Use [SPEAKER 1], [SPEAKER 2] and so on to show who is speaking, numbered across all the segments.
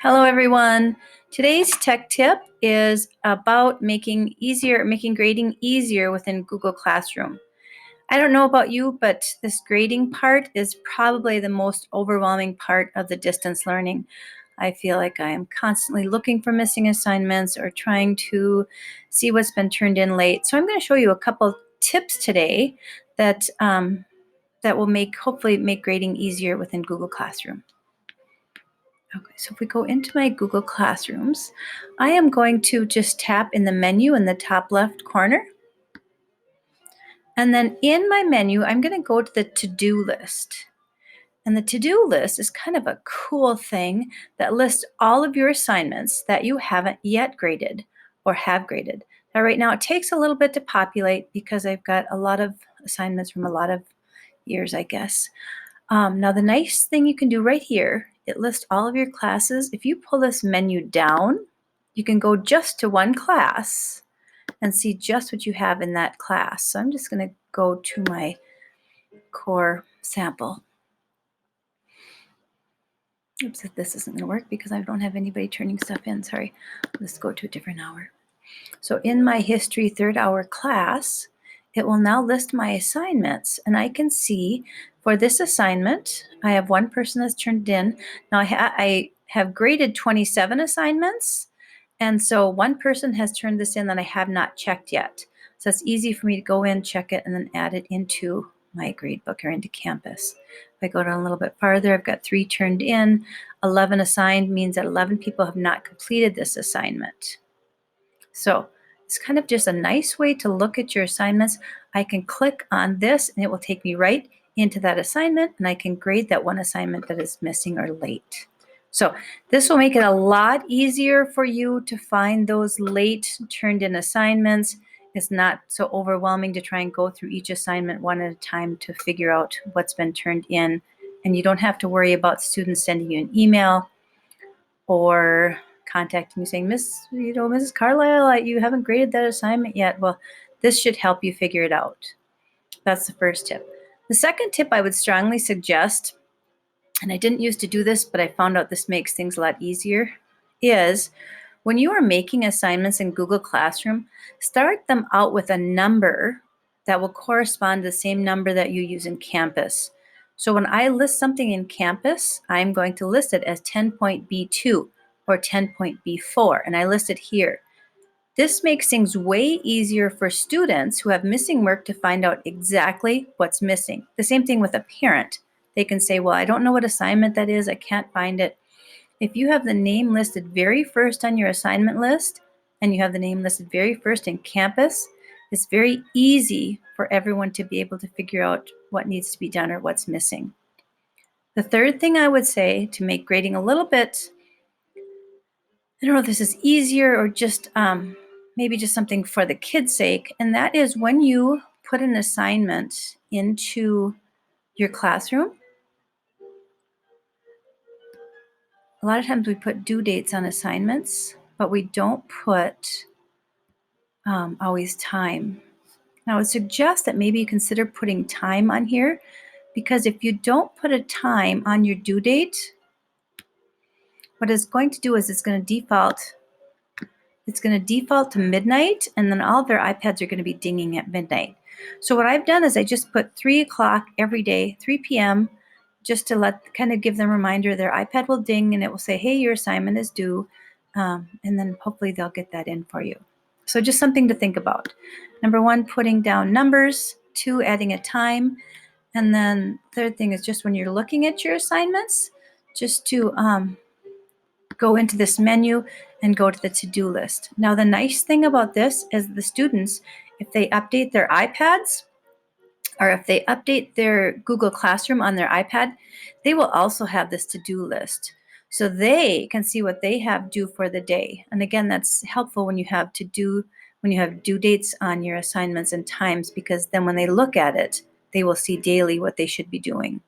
[SPEAKER 1] Hello, everyone. Today's tech tip is about making grading easier within Google Classroom. I don't know about you, but this grading part is probably the most overwhelming part of the distance learning. I feel like I am constantly looking for missing assignments or trying to see what's been turned in late. So I'm going to show you a couple tips today that will hopefully make grading easier within Google Classroom. Okay, so if we go into my Google Classrooms, I am going to just tap in the menu in the top left corner. And then in my menu, I'm going to go to the to-do list. And the to-do list is kind of a cool thing that lists all of your assignments that you haven't yet graded or have graded. Now, right now, it takes a little bit to populate because I've got a lot of assignments from a lot of years, I guess. Now, the nice thing you can do right here, it lists all of your classes. If you pull this menu down, you can go just to one class and see just what you have in that class. So I'm just going to go to my core sample. Oops, this isn't going to work because I don't have anybody turning stuff in. Sorry. Let's go to a different hour. So in my history third hour class, it will now list my assignments, and I can see for this assignment, I have one person that's turned in. Now I have graded 27 assignments, and so one person has turned this in that I have not checked yet. So it's easy for me to go in, check it, and then add it into my gradebook or into Canvas. If I go down a little bit farther, I've got 3 turned in, 11 assigned means that 11 people have not completed this assignment. So it's kind of just a nice way to look at your assignments. I can click on this and it will take me right into that assignment, and I can grade that one assignment that is missing or late. So this will make it a lot easier for you to find those late turned in assignments. It's not so overwhelming to try and go through each assignment one at a time to figure out what's been turned in. And you don't have to worry about students sending you an email or contacting you saying, Mrs. Carlisle, you haven't graded that assignment yet. Well, this should help you figure it out. That's the first tip. The second tip I would strongly suggest, and I didn't used to do this, but I found out this makes things a lot easier, is when you are making assignments in Google Classroom, start them out with a number that will correspond to the same number that you use in Canvas. So when I list something in Canvas, I'm going to list it as 10.B2 or 10.B4, and I list it here. This makes things way easier for students who have missing work to find out exactly what's missing. The same thing with a parent. They can say, well, I don't know what assignment that is. I can't find it. If you have the name listed very first on your assignment list and you have the name listed very first in Canvas, it's very easy for everyone to be able to figure out what needs to be done or what's missing. The third thing I would say to make grading a little bit, I don't know if this is easier or just maybe just something for the kids' sake, and that is when you put an assignment into your classroom, a lot of times we put due dates on assignments, but we don't put always time. Now, I would suggest that maybe you consider putting time on here, because if you don't put a time on your due date, what it's going to do is it's going to default to midnight, and then all of their iPads are going to be dinging at midnight. So what I've done is I just put 3 o'clock every day, 3 p.m., just to kind of give them a reminder. Their iPad will ding and it will say, hey, your assignment is due, and then hopefully they'll get that in for you. So just something to think about. Number 1, putting down numbers. 2, adding a time. And then third thing is just when you're looking at your assignments, just to go into this menu and go to the to-do list. Now, the nice thing about this is the students, if they update their iPads or if they update their Google Classroom on their iPad, they will also have this to-do list. So they can see what they have due for the day. And again, that's helpful when you have due dates on your assignments and times, because then when they look at it, they will see daily what they should be doing.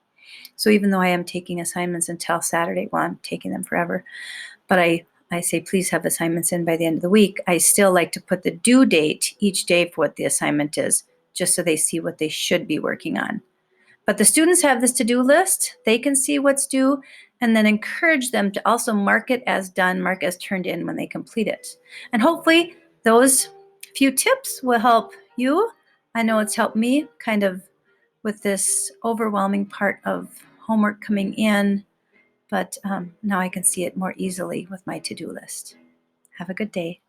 [SPEAKER 1] So even though I am taking assignments until Saturday, well, I'm taking them forever, but I say please have assignments in by the end of the week, I still like to put the due date each day for what the assignment is, just so they see what they should be working on. But the students have this to-do list. They can see what's due. and then encourage them to also mark it as done, mark as turned in when they complete it. And hopefully those few tips will help you. I know it's helped me kind of with this overwhelming part of homework coming in, but now I can see it more easily with my to-do list. Have a good day.